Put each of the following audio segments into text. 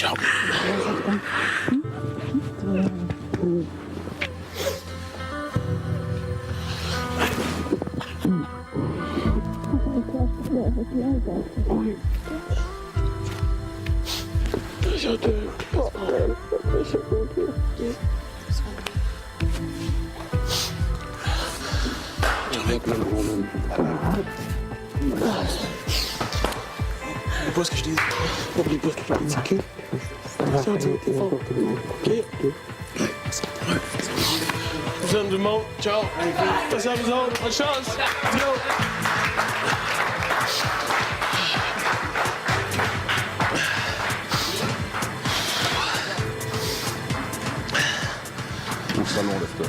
ciao. Oublie pas ce que je dis. Oublie pas ce que je dis, ok? Ok? Vous aime du monde. Ciao. Passez à vous autres. Bonne chance. Yo. Au salon, lève-toi.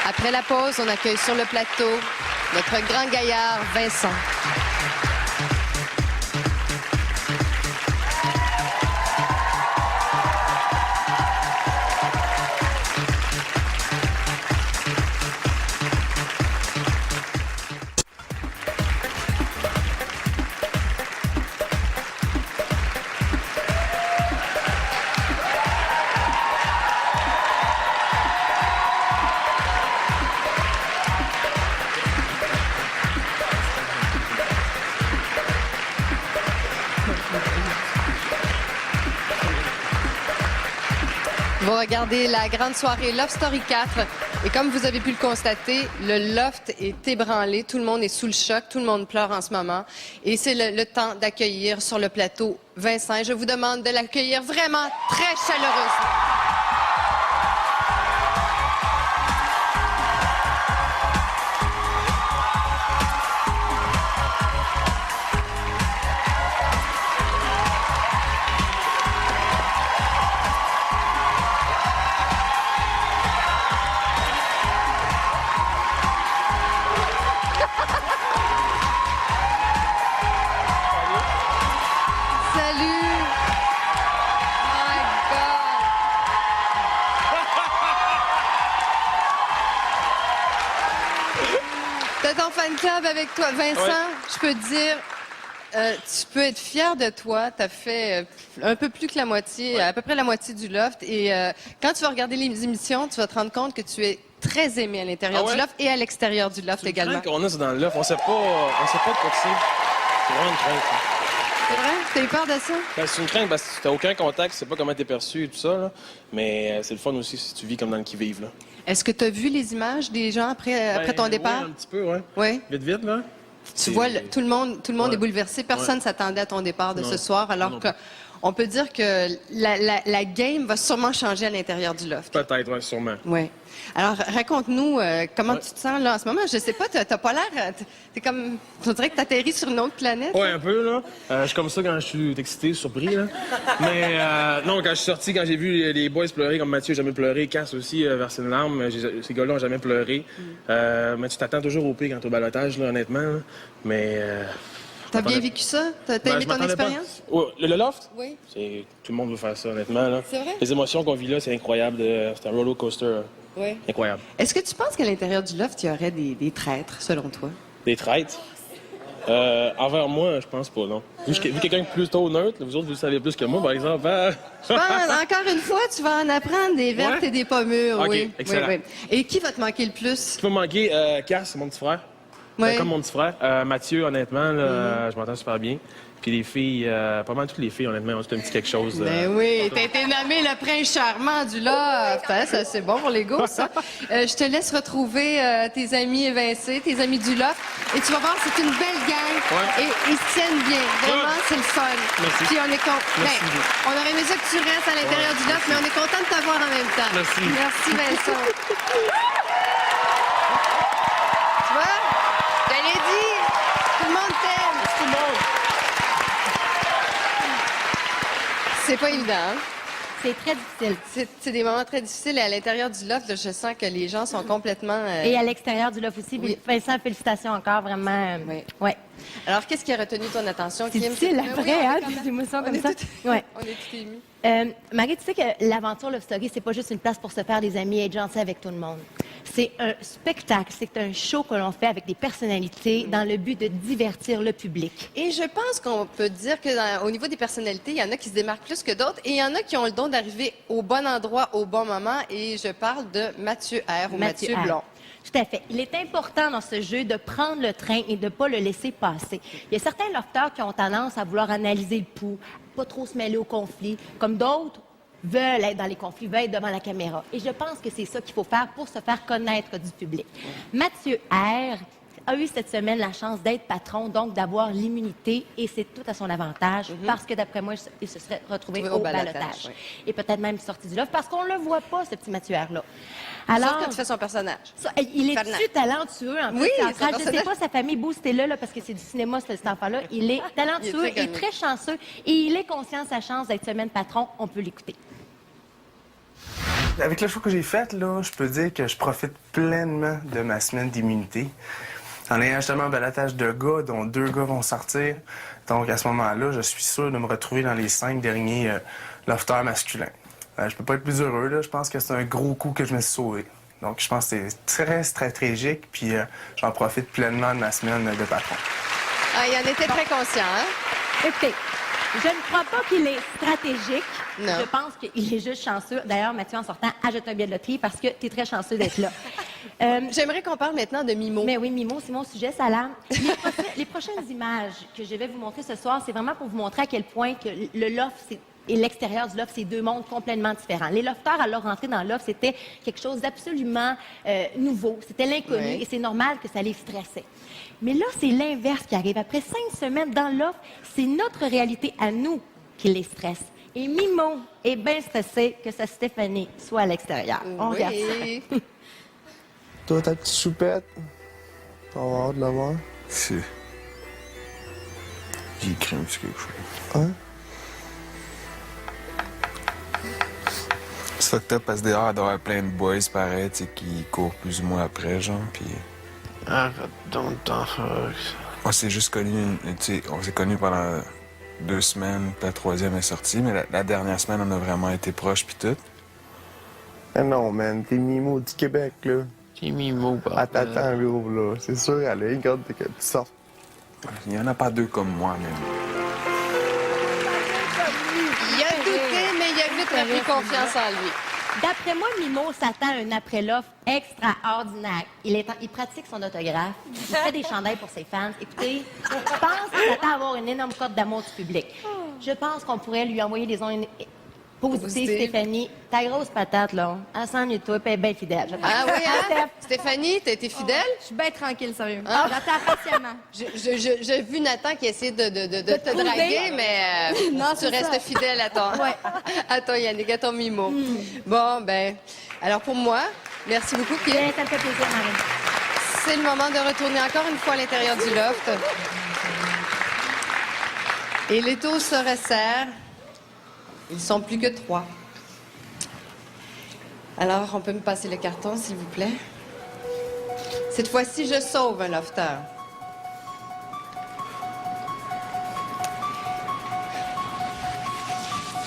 Après la pause, on accueille sur le plateau notre grand gaillard Vincent. Vous regardez la grande soirée Love Story 4 et comme vous avez pu le constater, le loft est ébranlé, tout le monde est sous le choc, tout le monde pleure en ce moment et c'est le temps d'accueillir sur le plateau Vincent. Je vous demande de l'accueillir vraiment très chaleureusement. T'as ton fan club avec toi. Vincent, je peux te dire, tu peux être fier de toi. T'as fait un peu plus que la moitié, à peu près la moitié du loft. Et quand tu vas regarder les émissions, tu vas te rendre compte que tu es très aimé à l'intérieur du loft et à l'extérieur du loft également. C'est qu'on a dans le loft. On sait pas de quoi que c'est. C'est vraiment une crainte. C'est vrai? T'as eu peur de ça? Ben, c'est une crainte parce que t'as aucun contact, tu sais pas comment t'es perçu et tout ça, là. Mais c'est le fun aussi si tu vis comme dans le qui-vive, là. Est-ce que tu as vu les images des gens après ton départ? Oui, un petit peu, oui. Oui. Vite, là. Tu vois, tout le monde est bouleversé. Personne ne s'attendait à ton départ de ce soir, alors qu'on peut dire que la game va sûrement changer à l'intérieur du loft. Peut-être, oui, sûrement. Oui. Alors, raconte-nous comment tu te sens là en ce moment. Je sais pas, t'as pas l'air... T'es comme... On dirait que t'atterris sur une autre planète. Oui, un peu, là. Je suis comme ça quand je suis excité, surpris, là. Mais non, quand je suis sorti, quand j'ai vu les boys pleurer, comme Mathieu n'a jamais pleuré, Cass aussi versé une larme, ces gars-là n'ont jamais pleuré. Mais tu t'attends toujours au pire quand t'es au balotage, là, honnêtement. Là. Mais... T'as bien vécu ça? T'as aimé ton expérience? Le loft? Oui. Tout le monde veut faire ça, honnêtement. Là. C'est vrai? Les émotions qu'on vit là, c'est incroyable. C'est un roller coaster. Oui. Incroyable. Est-ce que tu penses qu'à l'intérieur du loft, il y aurait des traîtres, selon toi? Des traîtres? Envers moi, je pense pas, non. Vu quelqu'un de plutôt neutre, vous autres, vous le savez plus que moi, par exemple. Je pense, encore une fois, tu vas en apprendre des vertes et des pas mûres. OK, oui. excellent. Oui. Et qui va te manquer le plus? Ce qui va manquer, Cass, c'est mon petit frère. Oui. Comme mon petit frère. Mathieu, honnêtement, là, je m'entends super bien. Puis les filles, pas mal toutes les filles, honnêtement, ont tout un petit quelque chose. Ben oui, t'as été nommé le prince charmant du loft. Hein, ça, c'est bon pour les gars, ça. Je te laisse retrouver tes amis évincés, tes amis du loft. Et tu vas voir, c'est une belle gang. Ouais. Et ils se tiennent bien. Vraiment, c'est le fun. Merci. Puis on est Merci. on aurait aimé ça que tu restes à l'intérieur du loft, mais on est content de t'avoir en même temps. Merci. Merci, Vincent. Tu vois? Je te l'ai dit. Tout le monde t'aime. Tout le monde. C'est pas évident, hein? C'est très difficile. C'est des moments très difficiles et à l'intérieur du loft, je sens que les gens sont complètement... Et à l'extérieur du loft aussi. Oui. Vincent, félicitations encore, vraiment. Oui. Ouais. Alors, qu'est-ce qui a retenu ton attention, C'est Kim? difficile Oui, après, on est hein, quand même- des émotions on comme est ça. tout- Ouais. On est tout émus. Marie, tu sais que l'aventure Love Story, c'est pas juste une place pour se faire des amis et être gentil avec tout le monde. C'est un spectacle, c'est un show que l'on fait avec des personnalités dans le but de divertir le public. Et je pense qu'on peut dire que au niveau des personnalités, il y en a qui se démarquent plus que d'autres et il y en a qui ont le don d'arriver au bon endroit, au bon moment. Et je parle de Mathieu R. ou Mathieu R. Blond. Tout à fait. Il est important dans ce jeu de prendre le train et de ne pas le laisser passer. Il y a certains lofters qui ont tendance à vouloir analyser le pouls, pas trop se mêler au conflit, comme d'autres veulent être dans les conflits, veulent être devant la caméra. Et je pense que c'est ça qu'il faut faire pour se faire connaître du public. Mathieu R. a eu cette semaine la chance d'être patron, donc d'avoir l'immunité, et c'est tout à son avantage, parce que d'après moi, il se serait retrouvé Oui, au ballottage. oui. Et peut-être même sorti du loft, parce qu'on le voit pas, ce petit Mathieu R-là. Alors, quand tu fais son personnage. Il est Fernand. plus talentueux, en fait. Oui, En son fait, je ne sais personnage. pas, sa famille boostez-le, là, parce que c'est du cinéma, cet enfant-là. Il est talentueux Il est et très très chanceux. Et il est conscient de sa chance d'être semaine patron. On peut l'écouter. Avec le show que j'ai fait, là, je peux dire que je profite pleinement de ma semaine d'immunité. En ayant justement un balotage de gars, dont 2 gars vont sortir. Donc, à ce moment-là, je suis sûr de me retrouver dans les 5 derniers lofters masculins. Je peux pas être plus heureux, là. Je pense que c'est un gros coup que je me suis sauvé. Donc, je pense que c'est très stratégique, puis j'en profite pleinement de ma semaine de patron. Ah, il en était très conscient, hein? Écoutez, je ne crois pas qu'il est stratégique. Non. Je pense qu'il est juste chanceux. D'ailleurs, Mathieu, en sortant, achète un billet de loterie parce que tu es très chanceux d'être là. J'aimerais qu'on parle maintenant de Mimo. Mais oui, Mimo, c'est mon sujet, Salam. Les prochaines images que je vais vous montrer ce soir, c'est vraiment pour vous montrer à quel point que le loft et l'extérieur du loft, c'est 2 mondes complètement différents. Les lofters, à leur entrée dans le loft, c'était quelque chose d'absolument nouveau. C'était l'inconnu Oui. et c'est normal que ça les stressait. Mais là, c'est l'inverse qui arrive. Après 5 semaines dans le loft, c'est notre réalité à nous qui les stresse. Et Mimo est bien stressé que sa Stéphanie soit à l'extérieur. On regarde ça. Oui. Toi, ta petite choupette, on va avoir de la voir. Si. J'ai écrit un petit quelque chose. Hein? C'est fucked up parce que dehors, il doit y avoir plein de boys pareil, tu sais, qui courent plus ou moins après, genre, puis... Arrête donc t'en faire. On s'est juste connus, tu sais, on s'est connus pendant 2 semaines, puis la 3e est sortie, mais la dernière semaine, on a vraiment été proches, puis tout. Eh non, man, t'es Mimo du Québec, là. T'es Mimo, papa. Elle t'attend, gros, là. C'est sûr, elle a une garde que tu sortes. Il n'y en a pas 2 comme moi, même. Il a douté, mais il a vite repris confiance en lui. D'après moi, Mimo s'attend à un après-l'offre extraordinaire. Il pratique son autographe, il fait des chandails pour ses fans. Écoutez, je pense qu'il s'attend à avoir une énorme cote d'amour du public. Je pense qu'on pourrait lui envoyer des ondes positives, Positives. Stéphanie. Ta grosse patate, là, elle s'ennuie de toi, puis elle est bien fidèle. je pense. Ah oui, hein? Steph, Stéphanie, t'as été fidèle? Je suis bien tranquille, sérieux. Ah. J'attends patiemment. J'ai vu Nathan qui essayait de te trouver. draguer, mais Non, tu c'est restes ça. fidèle à ton, à ton Yannick, à ton Mimo. Hmm. Bon, ben, alors pour moi, merci beaucoup, Kim. bien, ça me fait plaisir, Marie. C'est le moment de retourner encore une fois à l'intérieur du loft. Et les taux se resserrent. Ils sont plus que 3. Alors, on peut me passer le carton, s'il vous plaît? Cette fois-ci, je sauve un lofter.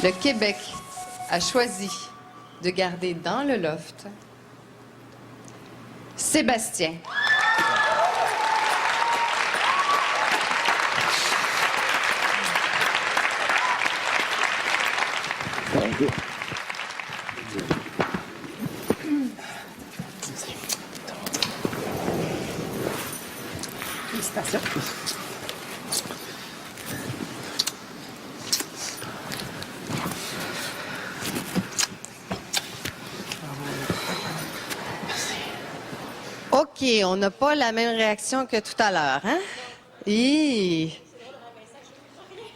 Le Québec a choisi de garder dans le loft Sébastien. Félicitations. OK, on n'a pas la même réaction que tout à l'heure, hein? Hi.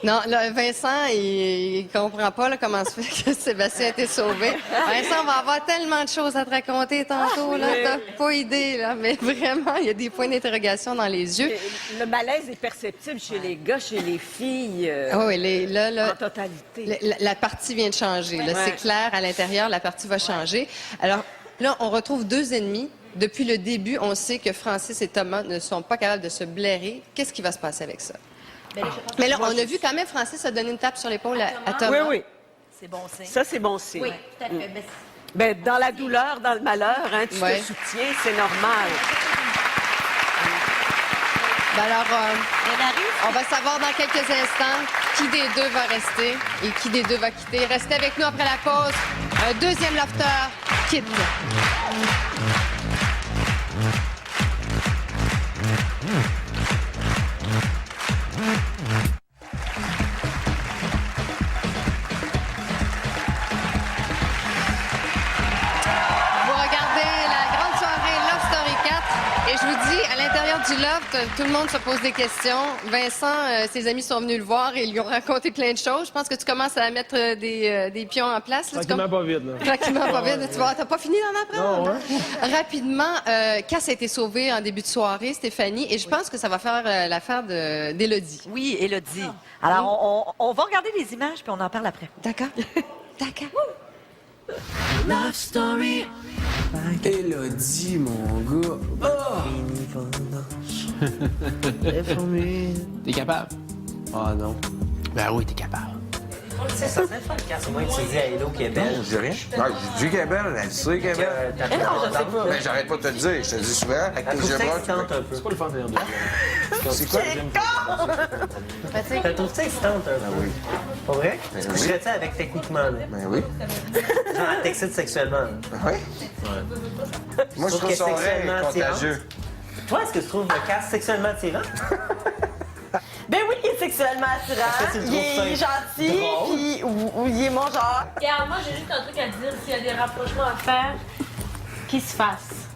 Non, là, Vincent, il comprend pas là, comment se fait que Sébastien a été sauvé. Vincent, on va avoir tellement de choses à te raconter tantôt, là. T'as pas idée, là. Mais vraiment, il y a des points d'interrogation dans les yeux. Le malaise est perceptible chez les gars, chez les filles, Ah oui, là, en totalité. la partie vient de changer. Là, Ouais. c'est clair, à l'intérieur, la partie va changer. Alors, là, on retrouve deux ennemis. Depuis le début, on sait que Francis et Thomas ne sont pas capables de se blairer. Qu'est-ce qui va se passer avec ça? Mais là, on a vu quand même Francis a donné une tape sur l'épaule à Thomas. Oui, oui. C'est bon signe. Ça, c'est bon signe. Oui, tout à fait. Ben, dans la douleur, dans le malheur, hein, tu Ouais. te soutiens, c'est normal. Ben alors, on va savoir dans quelques instants qui des deux va rester et qui des deux va quitter. Restez avec nous après la pause. Un deuxième lofter quitte. Vous regardez la grande soirée Love Story 4 et je vous dis, à l'intérieur du loft, tout le monde se pose des questions. Vincent, ses amis sont venus le voir et ils lui ont raconté plein de choses. Je pense que tu commences à mettre des pions en place. Là. Tranquillement, pas vite, là. Tranquillement, pas vite. Tu vois, t'as pas fini d'en apprendre? Non, ouais. Rapidement, Cass a été sauvée en début de soirée, Stéphanie, et je pense que ça va faire l'affaire d'Élodie. Oui, Élodie. Alors, on va regarder les images, puis on en parle après. D'accord? D'accord. Élodie, mon gars. T'es capable? Ah non. Ben oui, t'es capable. C'est ça, c'est le fun quand c'est moi qui dit à Hello qui est belle. Je dis rien. Non, j'ai dit qu'elle est belle, elle sait qu'elle est belle. Non, je sais pas. Ben, j'arrête pas de te le dire, je te le dis souvent. Avec Elle tes trouve yeux ça bruns. excitante un peu. C'est pas le fun de dire C'est quoi? Elle trouve ça excitante un peu. Ben oui. Pas vrai? Ben Tu oui. coucherais-tu avec techniquement, là? Ben oui. Genre, elle t'excite sexuellement. là. Ben oui. Moi, je Sauf trouve que son règne sexuellement contagieux. Toi, est-ce que tu trouves le Cass sexuellement attirant? Ben oui, il est sexuellement Est-ce que attirant. tu le Il trouves est fin? gentil, Drôle? puis ou il est mon genre. Regarde, moi, j'ai juste un truc à te dire. S'il y a des rapprochements à faire, qu'ils se fassent.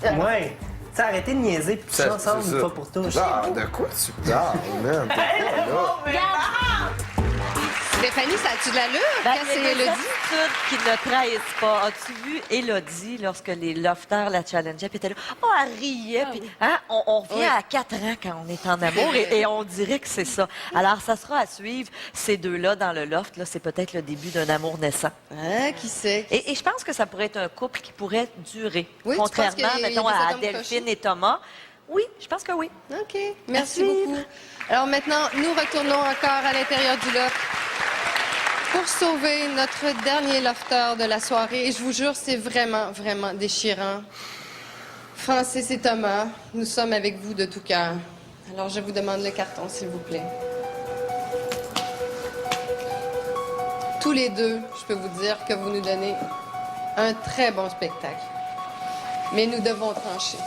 Ouais. Tu sais, arrêtez de niaiser, puis coucher ensemble une fois pour tous. Ah, de quoi tu parles, man? T'es pas là. Stéphanie, ça a-tu de l'allure? Ben, Cass il y et a des Élodie? attitudes qui ne trahissent pas. As-tu vu Élodie lorsque les lofters la challengeaient, puis elle était là, oh, elle riait, puis hein, on revient à 4 ans quand on est en amour, et on dirait que c'est ça. Alors, ça sera à suivre, ces deux-là dans le loft, là, c'est peut-être le début d'un amour naissant. Hein, qui sait? Et je pense que ça pourrait être un couple qui pourrait durer, Oui, tu penses qu'il y a- contrairement, il y a mettons, des à atomes Delphine crochus? et Thomas. Oui, je pense que oui. OK. Merci À suivre. beaucoup. Alors maintenant, nous retournons encore à l'intérieur du loft pour sauver notre dernier lofter de la soirée. Et je vous jure, c'est vraiment, vraiment déchirant. Francis et Thomas, nous sommes avec vous de tout cœur. Alors, je vous demande le carton, s'il vous plaît. Tous les deux, je peux vous dire que vous nous donnez un très bon spectacle. Mais nous devons trancher.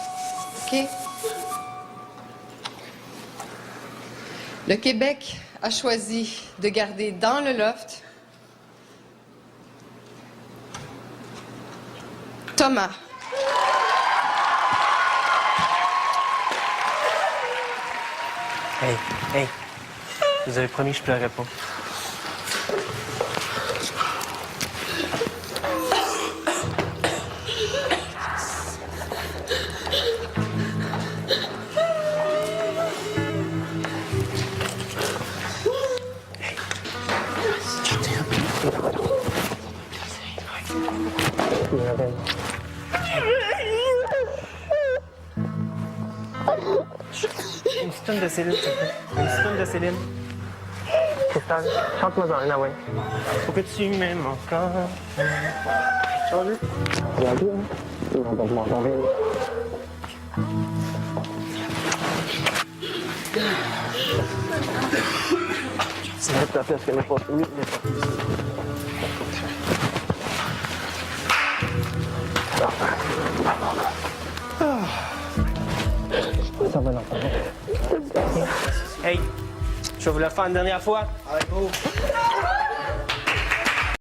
OK? Le Québec a choisi de garder dans le loft Thomas. Hey, hey. Vous avez promis que je pleurais pas. Une petite toune de Céline, s'il te plaît. Une petite toune de Céline. Cristal, chante-moi en, ah ouais. Faut que tu m'aimes encore. Chante-le. C'est vrai que t'as fait ce qu'elle n'est pas. Oui, elle n'est pas. Ça va, l'entendre. Je vais vous le faire une dernière fois. Allez, go!